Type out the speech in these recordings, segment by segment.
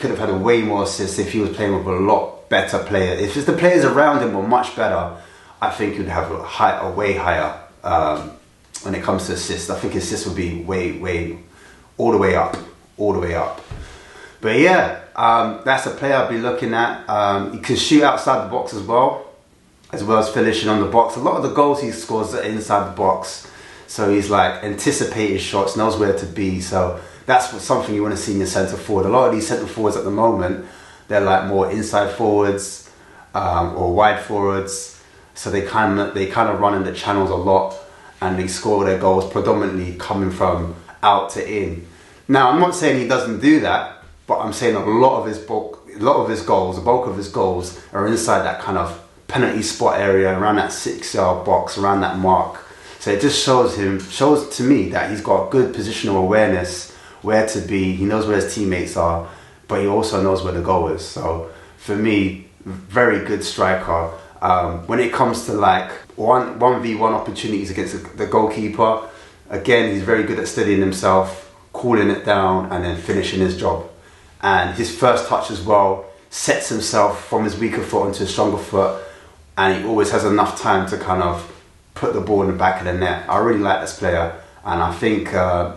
could have had a way more assists if he was playing with a lot better players. If just the players around him were much better, I think he'd have a way higher when it comes to assists. I think assists would be way all the way up. But yeah, that's a player I'll be looking at. He can shoot outside the box as well as finishing on the box. A lot of the goals he scores are inside the box. So he's like anticipated shots, knows where to be. So that's something you want to see in your centre forward. A lot of these centre forwards at the moment, they're like more inside forwards or wide forwards. So they kind of run in the channels a lot, and they score their goals predominantly coming from out to in. Now, I'm not saying he doesn't do that, but I'm saying a lot of his goals, the bulk of his goals are inside that kind of penalty spot area, around that 6-yard box, around that mark. So it just shows to me that he's got good positional awareness, where to be. He knows where his teammates are, but he also knows where the goal is. So for me, very good striker. When it comes to like 1v1 opportunities against the goalkeeper, again, he's very good at steadying himself, cooling it down, and then finishing his job. And his first touch as well sets himself from his weaker foot onto his stronger foot, and he always has enough time to kind of put the ball in the back of the net. I really like this player, and I think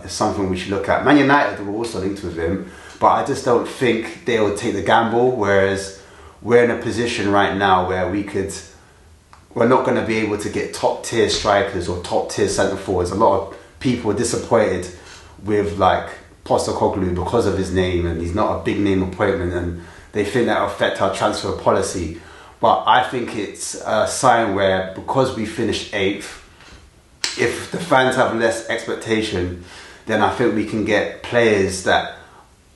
it's something we should look at. Man United were also linked with him, but I just don't think they will take the gamble, whereas we're in a position right now where we're not going to be able to get top tier strikers or top tier centre forwards. A lot of people are disappointed with like Postecoglou because of his name, and he's not a big name appointment, and they think that will affect our transfer policy. But I think it's a sign where, because we finished 8th, if the fans have less expectation, then I think we can get players that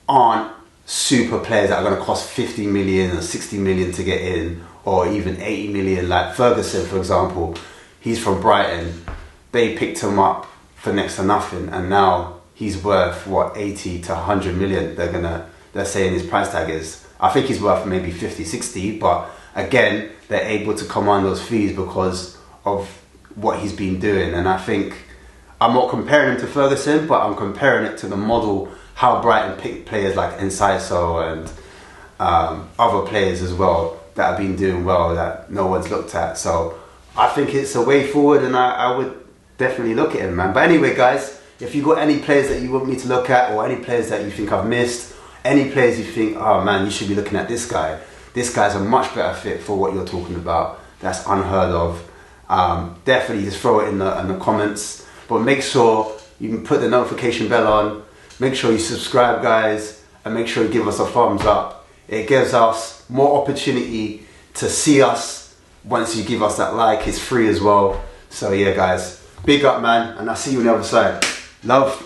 aren't super players that are going to cost 50 million or 60 million to get in, or even 80 million, like Ferguson, for example. He's from Brighton. They picked him up for next to nothing, and now he's worth, 80 to 100 million they're saying his price tag is. I think he's worth maybe 50, 60, but again, they're able to command those fees because of what he's been doing. And I think, I'm not comparing him to Ferguson, but I'm comparing it to the model, how Brighton picked players like Enciso and other players as well that have been doing well that no one's looked at. So I think it's a way forward, and I would definitely look at him, man. But anyway, guys, if you got any players that you want me to look at, or any players that you think I've missed, any players you think, oh man, you should be looking at this guy. This guy's a much better fit for what you're talking about. That's unheard of. Definitely just throw it in the comments. But make sure you can put the notification bell on. Make sure you subscribe, guys, and make sure you give us a thumbs up. It gives us more opportunity to see us. Once you give us that like, it's free as well. So yeah, guys, big up, man, and I'll see you on the other side. Love.